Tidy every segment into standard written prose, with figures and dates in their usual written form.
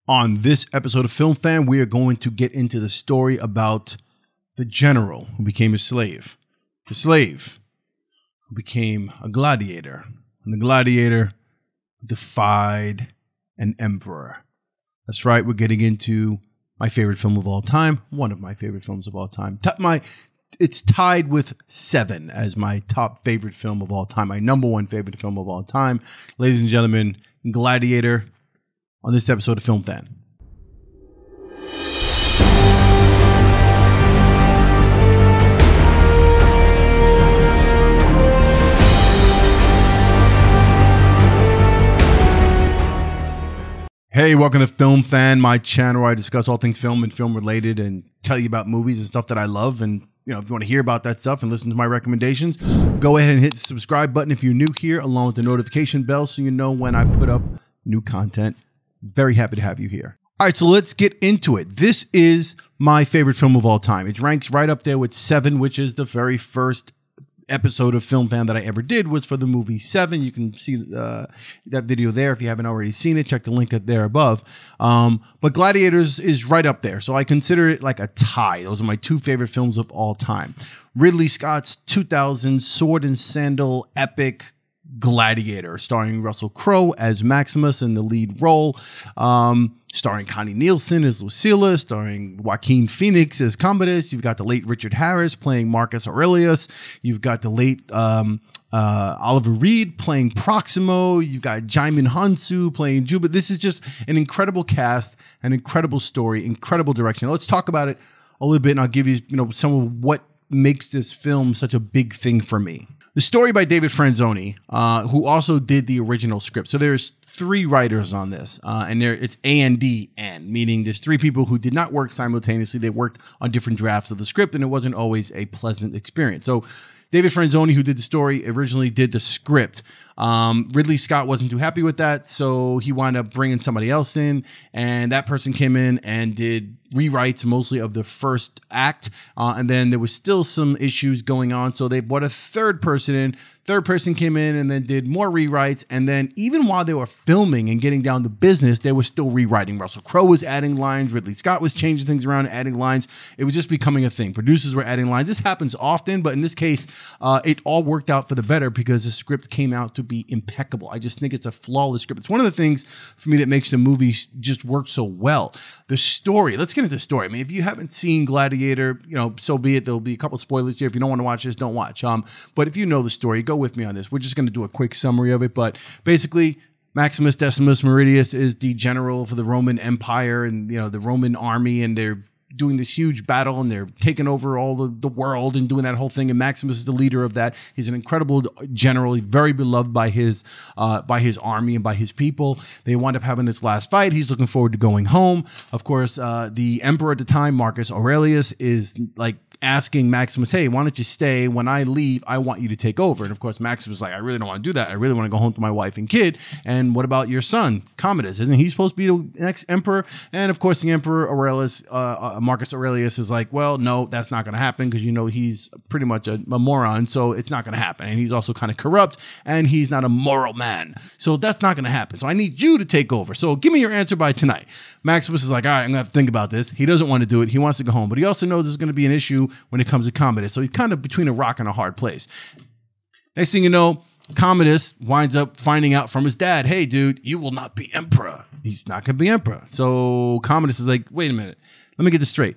On this episode of Film Fan, we are going to get into the story about the general who became a slave. The slave who became a gladiator. And the gladiator defied an emperor. That's right, we're getting into my favorite film of all time. One of my favorite films of all time. It's tied with Seven as my top favorite film of all time. My number one favorite film of all time. Ladies and gentlemen, Gladiator. On this episode of Film Fan. Hey, welcome to Film Fan, my channel where I discuss all things film and film related and tell you about movies and stuff that I love. And you know, if you want to hear about that stuff and listen to my recommendations, go ahead and hit the subscribe button if you're new here, along with the notification bell so you know when I put up new content. Very happy to have you here. All right, so let's get into it. This is my favorite film of all time. It ranks right up there with Seven, which is the very first episode of Film Fan that I ever did was for the movie Seven. You can see that video there if you haven't already seen it. Check the link there above. But Gladiators is right up there. So I consider it like a tie. Those are my two favorite films of all time. Ridley Scott's 2000 sword and sandal epic Gladiator, starring Russell Crowe as Maximus in the lead role, starring Connie Nielsen as Lucilla, starring Joaquin Phoenix as Commodus. You've got the late Richard Harris playing Marcus Aurelius. You've got the late Oliver Reed playing Proximo. You've got Djimon Honsou playing Juba. This is just an incredible cast, an incredible story, incredible direction. Let's talk about it a little bit, and I'll give you, some of what makes this film such a big thing for me. The story by David Franzoni, who also did the original script. So there's three writers on this, and it's A&D-N, meaning there's three people who did not work simultaneously. They worked on different drafts of the script, and it wasn't always a pleasant experience. So David Franzoni, who did the story, originally did the script. Ridley Scott wasn't too happy with that, so he wound up bringing somebody else in, and that person came in and did rewrites mostly of the first act, and then there was still some issues going on, so they brought a third person in. Third person came in and then did more rewrites, and then even while they were filming and getting down to business, they were still rewriting. Russell Crowe was adding lines, Ridley Scott was changing things around, adding lines. It was just becoming a thing. Producers were adding lines. This happens often, but in this case, it all worked out for the better because the script came out to be impeccable. I just think it's a flawless script. It's one of the things for me that makes the movie just work so well. The story, let's get into the story. I mean, if you haven't seen Gladiator, so be it. There'll be a couple of spoilers here. If you don't want to watch this, don't watch. But if you know the story, go with me on this. We're just going to do a quick summary of it. But basically, Maximus Decimus Meridius is the general for the Roman Empire and, the Roman army, and they're doing this huge battle and they're taking over all the world and doing that whole thing. And Maximus is the leader of that. He's an incredible general, very beloved by his army and by his people. They wind up having this last fight. He's looking forward to going home. Of course, the emperor at the time, Marcus Aurelius, is like asking Maximus, hey, why don't you stay? When I leave, I want you to take over. And of course, Maximus is like, I really don't want to do that. I really want to go home to my wife and kid. And what about your son, Commodus? Isn't he supposed to be the next emperor? And of course, the emperor Aurelius, Marcus Aurelius is like, well, no, that's not going to happen because, he's pretty much a moron. So it's not going to happen. And he's also kind of corrupt and he's not a moral man. So that's not going to happen. So I need you to take over. So give me your answer by tonight. Maximus is like, all right, I'm going to have to think about this. He doesn't want to do it. He wants to go home. But he also knows there's going to be an issue when it comes to Commodus. So he's kind of between a rock and a hard place. Next thing you know, Commodus winds up finding out from his dad, hey, dude, you will not be emperor. He's not going to be emperor. So Commodus is like, wait a minute. Let me get this straight.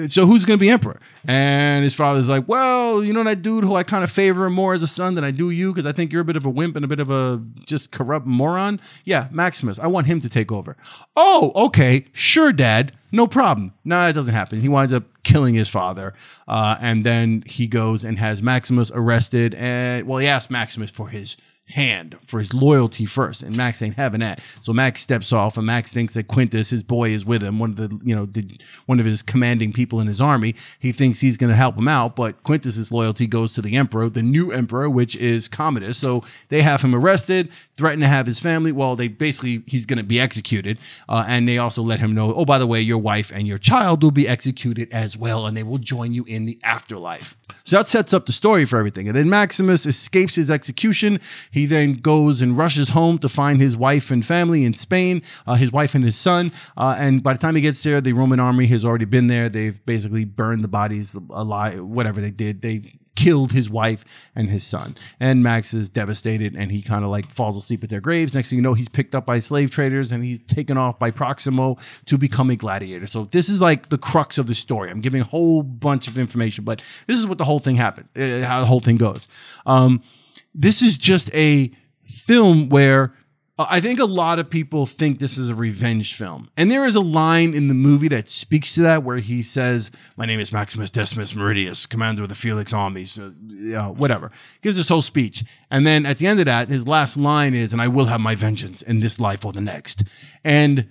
So who's going to be emperor? And his father's like, well, that dude who I kind of favor more as a son than I do you because I think you're a bit of a wimp and a bit of a just corrupt moron. Yeah, Maximus. I want him to take over. Oh, okay. Sure, Dad. No problem. No, it doesn't happen. He winds up killing his father. And then he goes and has Maximus arrested. And, well, he asked Maximus for his hand, for his loyalty first, and Max ain't having that. So Max steps off, and Max thinks that Quintus, his boy, is with him, one of his commanding people in his army. He thinks he's going to help him out, but Quintus's loyalty goes to the emperor, the new emperor, which is Commodus. So they have him arrested, threaten to have his family. Well, he's going to be executed, and they also let him know, oh, by the way, your wife and your child will be executed as well, and they will join you in the afterlife. So that sets up the story for everything. And then Maximus escapes his execution. He then goes and rushes home to find his wife and family in Spain, his wife and his son. And by the time he gets there, the Roman army has already been there. They've basically burned the bodies alive, whatever they did. They killed his wife and his son. And Max is devastated, and he kind of like falls asleep at their graves. Next thing you know, he's picked up by slave traders, and he's taken off by Proximo to become a gladiator. So this is like the crux of the story. I'm giving a whole bunch of information, but this is what the whole thing happened, how the whole thing goes. This is just a film where I think a lot of people think this is a revenge film. And there is a line in the movie that speaks to that where he says, "My name is Maximus Decimus Meridius, commander of the Felix armies," whatever. Gives this whole speech. And then at the end of that, his last line is, "And I will have my vengeance in this life or the next." And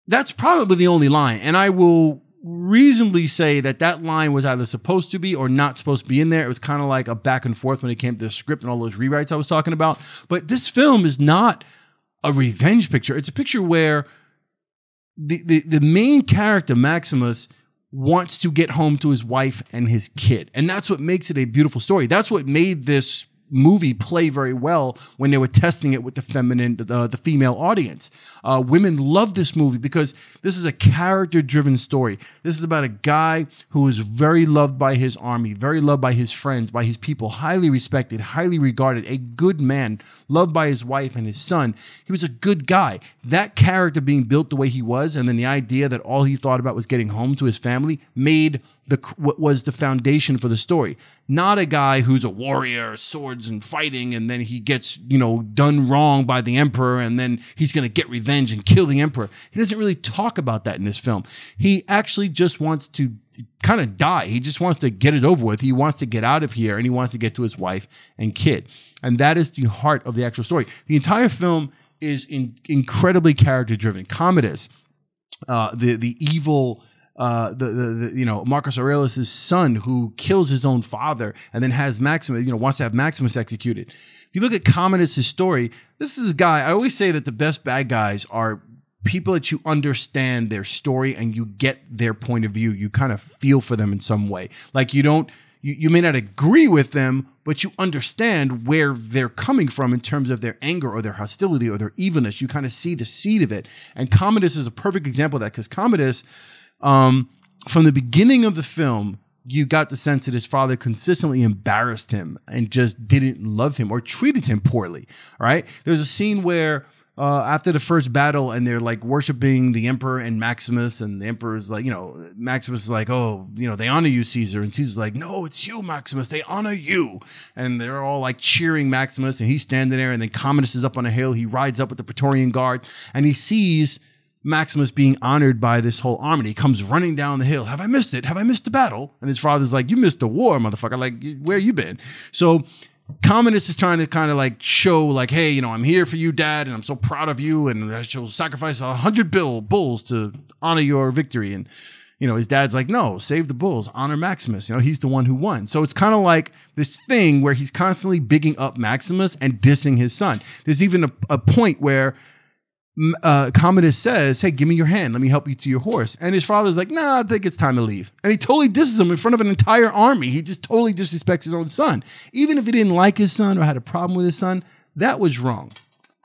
that's probably the only line. And I will reasonably say that that line was either supposed to be or not supposed to be in there. It was kind of like a back and forth when it came to the script and all those rewrites I was talking about. But this film is not a revenge picture. It's a picture where the main character, Maximus, wants to get home to his wife and his kid. And that's what makes it a beautiful story. That's what made this movie play very well when they were testing it with the female audience. Women love this movie because this is a character-driven story. This is about a guy who is very loved by his army, very loved by his friends, by his people, highly respected, highly regarded, a good man, loved by his wife and his son. He was a good guy. That character being built the way he was, and then the idea that all he thought about was getting home to his family, made what was the foundation for the story. Not a guy who's a warrior, swords and fighting, and then he gets, done wrong by the emperor, and then he's going to get revenge and kill the emperor. He doesn't really talk about that in this film. He actually just wants to kind of die. He just wants to get it over with. He wants to get out of here, and he wants to get to his wife and kid. And that is the heart of the actual story. The entire film is incredibly character-driven. Commodus, the evil... Marcus Aurelius' son, who kills his own father and then has Maximus, wants to have Maximus executed. If you look at Commodus' story, this is a guy, I always say that the best bad guys are people that you understand their story and you get their point of view. You kind of feel for them in some way. Like you may not agree with them, but you understand where they're coming from in terms of their anger or their hostility or their evilness. You kind of see the seed of it. And Commodus is a perfect example of that, because Commodus, from the beginning of the film, you got the sense that his father consistently embarrassed him and just didn't love him or treated him poorly. All right. There's a scene where after the first battle and they're like worshiping the emperor and Maximus, and the emperor's like, Maximus is like, "Oh, they honor you, Caesar." And Caesar's like, "No, it's you, Maximus. They honor you." And they're all like cheering Maximus, and he's standing there, and then Commodus is up on a hill. He rides up with the Praetorian Guard, and he sees Maximus being honored by this whole army. He comes running down the hill. "Have I missed it? Have I missed the battle?" And his father's like, "You missed the war, motherfucker. Like, where you been?" So Commodus is trying to kind of like show like, "Hey, I'm here for you, Dad, and I'm so proud of you, and I shall sacrifice 100 bulls to honor your victory." And his dad's like, "No, save the bulls, honor Maximus. He's the one who won." So it's kind of like this thing where he's constantly bigging up Maximus and dissing his son. There's even a point where Commodus says, "Hey, give me your hand. Let me help you to your horse." And his father's like, "Nah, I think it's time to leave." And he totally disses him in front of an entire army. He just totally disrespects his own son. Even if he didn't like his son or had a problem with his son, that was wrong.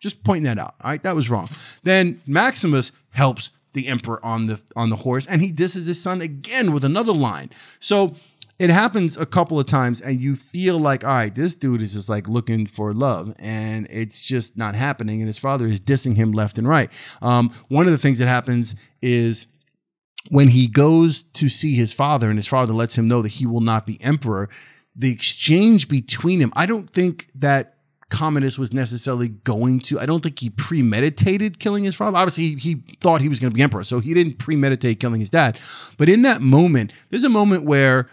Just pointing that out. All right, that was wrong. Then Maximus helps the emperor on the horse, and he disses his son again with another line. So it happens a couple of times, and you feel like, all right, this dude is just like looking for love, and it's just not happening. And his father is dissing him left and right. One of the things that happens is when he goes to see his father, and his father lets him know that he will not be emperor, the exchange between him, I don't think that Commodus was necessarily going to, I don't think he premeditated killing his father. Obviously, he thought he was going to be emperor, so he didn't premeditate killing his dad. But in that moment, there's a moment where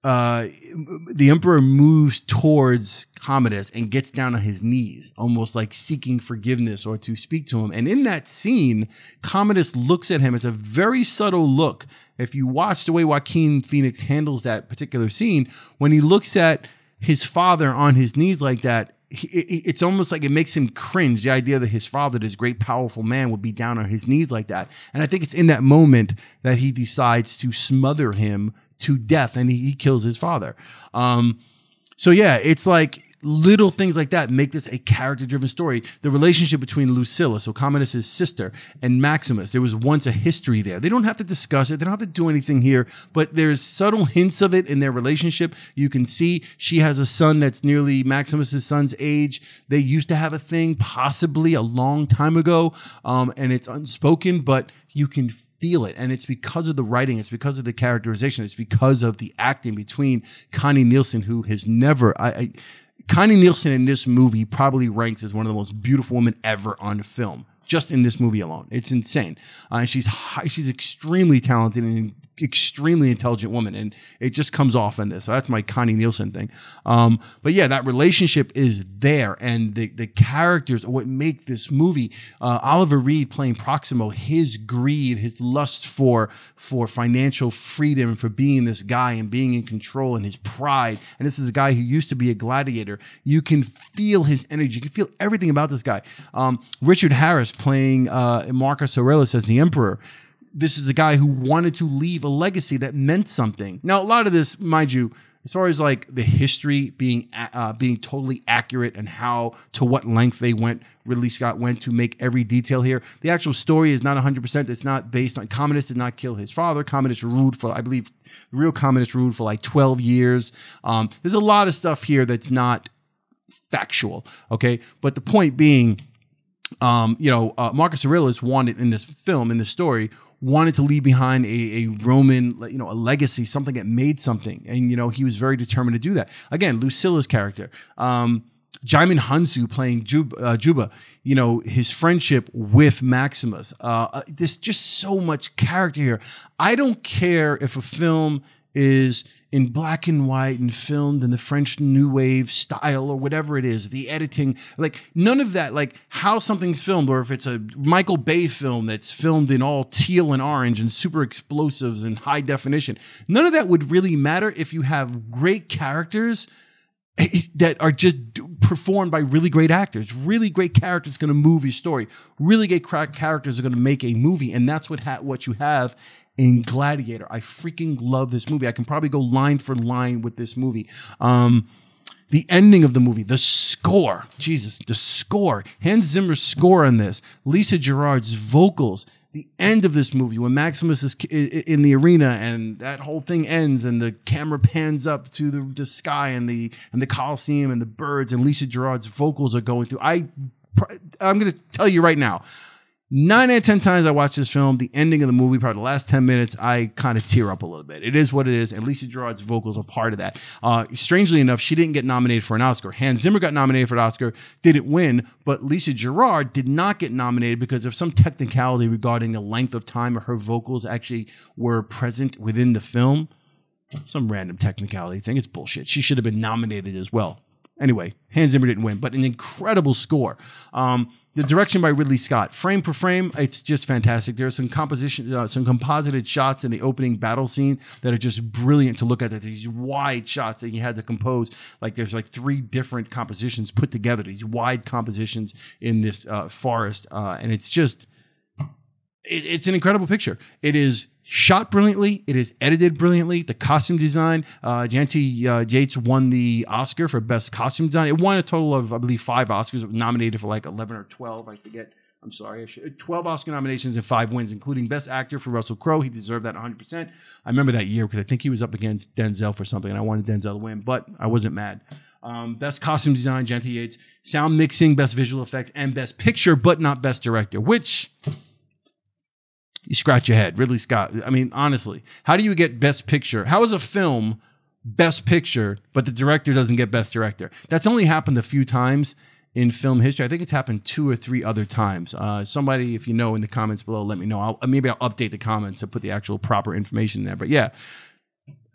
the emperor moves towards Commodus and gets down on his knees, almost like seeking forgiveness or to speak to him. And in that scene, Commodus looks at him. It's a very subtle look. If you watch the way Joaquin Phoenix handles that particular scene, when he looks at his father on his knees like that, it's almost like it makes him cringe. The idea that his father, this great, powerful man, would be down on his knees like that. And I think it's in that moment that he decides to smother him to death, and he kills his father. So yeah, it's like little things like that make this a character-driven story. The relationship between Lucilla, so Commodus's sister, and Maximus, there was once a history there. They don't have to discuss it. They don't have to do anything here, but there's subtle hints of it in their relationship. You can see she has a son that's nearly Maximus's son's age. They used to have a thing possibly a long time ago, and it's unspoken, but you can feel it. And it's because of the writing. It's because of the characterization. It's because of the acting between Connie Nielsen, who has never... Connie Nielsen in this movie probably ranks as one of the most beautiful women ever on film, just in this movie alone. It's insane. She's extremely talented and extremely intelligent woman, and it just comes off in this. So that's my Connie Nielsen thing. But yeah, that relationship is there, and the characters are what make this movie. Oliver Reed playing Proximo, his greed, his lust for financial freedom, for being this guy and being in control, and his pride. And this is a guy who used to be a gladiator. You can feel his energy. You can feel everything about this guy. Richard Harris playing Marcus Aurelius as the Emperor. This is a guy who wanted to leave a legacy that meant something. Now, a lot of this, mind you, as far as like the history being totally accurate and to what length Ridley Scott went to make every detail here. The actual story is not 100%. It's not based on, Commodus did not kill his father. Commodus ruled for, I believe, the real Commodus ruled for like 12 years. There's a lot of stuff here that's not factual, okay? But the point being, Marcus Aurelius wanted in this film, in this story, wanted to leave behind a Roman, a legacy, something that made something. And, he was very determined to do that. Again, Lucilla's character, Djimon Honsou playing Juba, his friendship with Maximus. There's just so much character here. I don't care if a film is in black and white and filmed in the French New Wave style or whatever it is, the editing, like none of that, like how something's filmed, or if it's a Michael Bay film that's filmed in all teal and orange and super explosives and high definition. None of that would really matter if you have great characters that are just performed by really great actors. Really great characters going to move your story. Really great characters are going to make a movie, and that's what you have in Gladiator. I freaking love this movie. I can probably go line for line with this movie. The ending of the movie, the score, Jesus, the score, Hans Zimmer's score on this, Lisa Gerrard's vocals, the end of this movie when Maximus is in the arena and that whole thing ends and the camera pans up to the sky and the Coliseum and the birds and Lisa Gerrard's vocals are going through. I'm going to tell you right now, 9 out of 10 times I watch this film, the ending of the movie, probably the last 10 minutes, I kind of tear up a little bit. It is what it is, and Lisa Gerrard's vocals are part of that. Strangely enough, she didn't get nominated for an Oscar. Hans Zimmer got nominated for an Oscar, didn't win, but Lisa Gerrard did not get nominated because of some technicality regarding the length of time her vocals actually were present within the film. Some random technicality thing. It's bullshit. She should have been nominated as well. Anyway, Hans Zimmer didn't win, but an incredible score. The direction by Ridley Scott, frame per frame, it's just fantastic. There's some composition, some composited shots in the opening battle scene that are just brilliant to look at. These wide shots that he had to compose. Like there's like 3 different compositions put together. These wide compositions in this forest, and it's just, it's an incredible picture. It is shot brilliantly. It is edited brilliantly. The costume design, Janty Yates won the Oscar for best costume design. It won a total of, I believe, 5 Oscars. It was nominated for like 11 or 12. I forget. I'm sorry. 12 Oscar nominations and 5 wins, including best actor for Russell Crowe. He deserved that 100%. I remember that year because I think he was up against Denzel for something and I wanted Denzel to win, but I wasn't mad. Best costume design, Janty Yates. Sound mixing, best visual effects, and best picture, but not best director, which... you scratch your head. Ridley Scott. I mean, honestly, how do you get best picture? How is a film best picture, but the director doesn't get best director? That's only happened a few times in film history. I think it's happened 2 or 3 other times. Somebody, if you know in the comments below, let me know. Maybe I'll update the comments and put the actual proper information there. But yeah,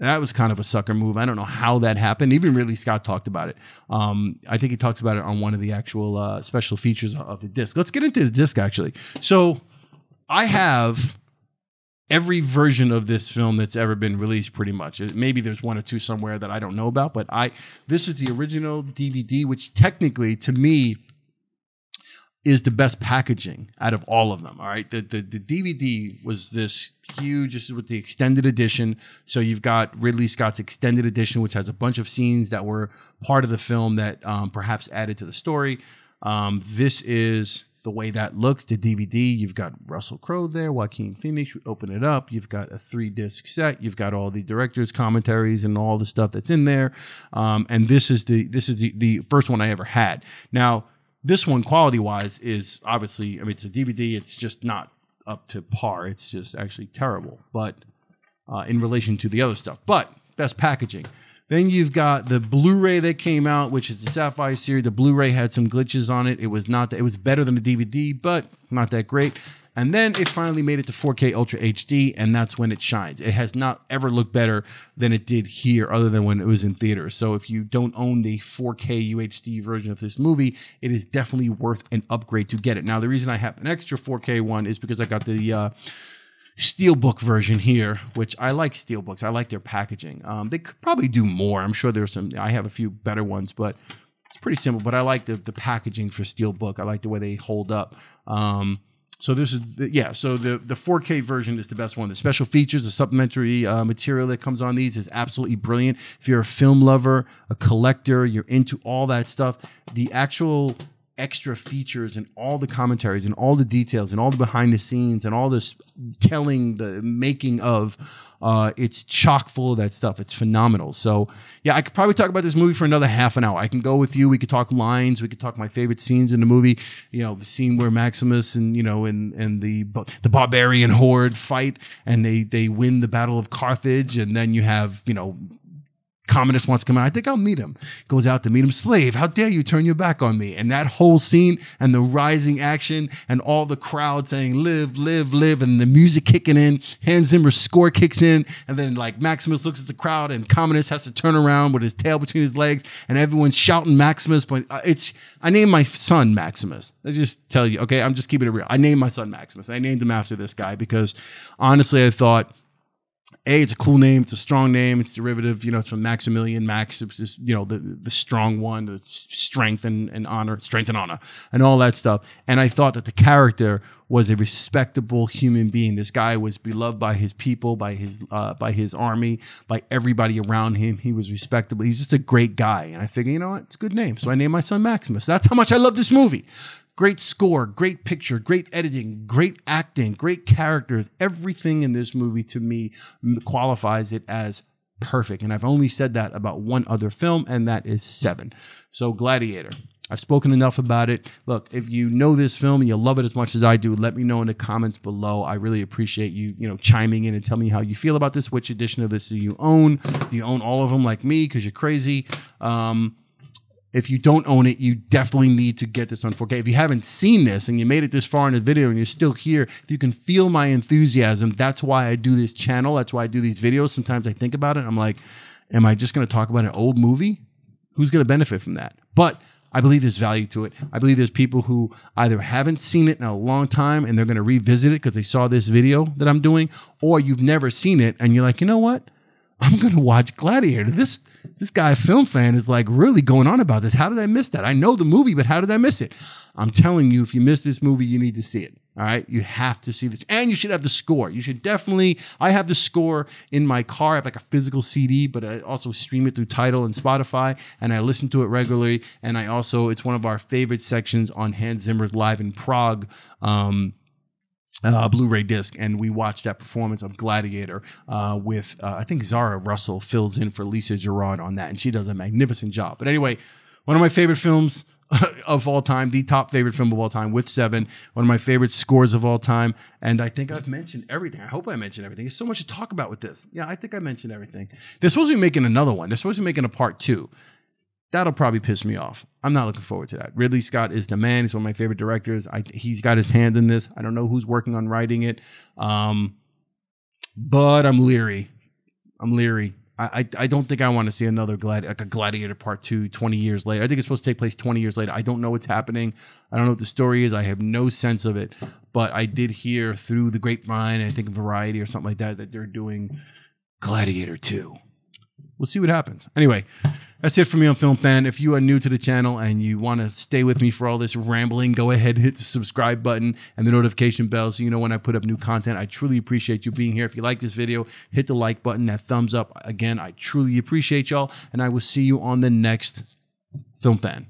that was kind of a sucker move. I don't know how that happened. Even Ridley Scott talked about it. I think he talks about it on one of the actual special features of the disc. Let's get into the disc, actually. So I have every version of this film that's ever been released, pretty much. Maybe there's 1 or 2 somewhere that I don't know about, but this is the original DVD, which technically, to me, is the best packaging out of all of them. All right, the DVD was this huge. This is with the extended edition. So you've got Ridley Scott's extended edition, which has a bunch of scenes that were part of the film that perhaps added to the story. This is the way that looks. The DVD, you've got Russell Crowe there, Joaquin Phoenix. You open it up, you've got a 3-disc set. You've got all the director's commentaries and all the stuff that's in there. And this is the first one I ever had. Now, this one, quality-wise, is obviously, I mean, it's a DVD. It's just not up to par. It's just actually terrible, but in relation to the other stuff. But best packaging. Then you've got the Blu-ray that came out, which is the Sapphire series. The Blu-ray had some glitches on it. It was better than the DVD, but not that great. And then it finally made it to 4K Ultra HD, and that's when it shines. It has not ever looked better than it did here, other than when it was in theaters. So if you don't own the 4K UHD version of this movie, it is definitely worth an upgrade to get it. Now, the reason I have an extra 4K one is because I got the Steelbook version here, which I like Steelbooks. I like their packaging. They could probably do more. I'm sure there's some, I have a few better ones, but it's pretty simple. But I like the packaging for Steelbook. I like the way they hold up. So this is, so the 4K version is the best one. The special features, the supplementary material that comes on these is absolutely brilliant. If you're a film lover, a collector, you're into all that stuff, the actual extra features and all the commentaries and all the details and all the behind the scenes and all this telling, the making of, it's chock full of that stuff. It's phenomenal. So yeah, I could probably talk about this movie for another half an hour. I can go with you. We could talk lines. We could talk my favorite scenes in the movie. You know, the scene where Maximus and, you know, and the barbarian horde fight and they win the Battle of Carthage. And then you have, you know, Commodus wants to come out. I think I'll meet him. Goes out to meet him. Slave, how dare you turn your back on me? And that whole scene and the rising action and all the crowd saying, live, live, live, and the music kicking in. Hans Zimmer's score kicks in. And then like Maximus looks at the crowd and Commodus has to turn around with his tail between his legs and everyone's shouting Maximus. But I named my son Maximus. I just tell you, okay, I'm just keeping it real. I named my son Maximus. I named him after this guy because honestly, I thought, it's a cool name. It's a strong name. It's derivative. You know, it's from Maximilian. Max, it's just, you know, the strong one, the strength and honor, and all that stuff. And I thought that the character was a respectable human being. This guy was beloved by his people, by his army, by everybody around him. He was respectable. He's just a great guy. And I figured, you know what? It's a good name. So I named my son Maximus. That's how much I love this movie. Great score, great picture, great editing, great acting, great characters. Everything in this movie to me qualifies it as perfect. And I've only said that about one other film, and that is Seven. So Gladiator. I've spoken enough about it. Look, if you know this film and you love it as much as I do, let me know in the comments below. I really appreciate you, chiming in and telling me how you feel about this. Which edition of this do you own? Do you own all of them like me because you're crazy? If you don't own it, you definitely need to get this on 4K. If you haven't seen this and you made it this far in the video and you're still here, if you can feel my enthusiasm, that's why I do this channel. That's why I do these videos. Sometimes I think about it. I'm like, am I just going to talk about an old movie? Who's going to benefit from that? But I believe there's value to it. I believe there's people who either haven't seen it in a long time and they're going to revisit it because they saw this video that I'm doing, or you've never seen it and you're like, you know what? I'm going to watch Gladiator. This guy, a film fan, is like really going on about this. How did I miss that? I know the movie, but how did I miss it? I'm telling you, if you missed this movie, you need to see it. All right. You have to see this. And you should have the score. You should definitely, I have the score in my car. I have like a physical CD, but I also stream it through Tidal and Spotify, and I listen to it regularly. And I also, it's one of our favorite sections on Hans Zimmer's Live in Prague Blu-ray disc, and we watched that performance of Gladiator with I think Zara Russell fills in for Lisa Gerard on that, and she does a magnificent job. But anyway, one of my favorite films of all time, the top favorite film of all time with Seven, one of my favorite scores of all time, and I think I've mentioned everything. I hope I mentioned everything. There's so much to talk about with this. Yeah, I think I mentioned everything. They're supposed to be making another one. They're supposed to be making a part 2. That'll probably piss me off. I'm not looking forward to that. Ridley Scott is the man. He's one of my favorite directors. He's got his hand in this. I don't know who's working on writing it, but I'm leery. I don't think I want to see another Gladiator Part 2 20 years later. I think it's supposed to take place 20 years later. I don't know what's happening. I don't know what the story is. I have no sense of it. But I did hear through the grapevine, I think Variety or something like that, that they're doing Gladiator 2. We'll see what happens. Anyway, That's it for me on Film Fan. If you are new to the channel and you want to stay with me for all this rambling, go ahead and hit the subscribe button and the notification bell so you know when I put up new content. I truly appreciate you being here. If you like this video, hit the like button, that thumbs up. Again, I truly appreciate y'all, and I will see you on the next Film Fan.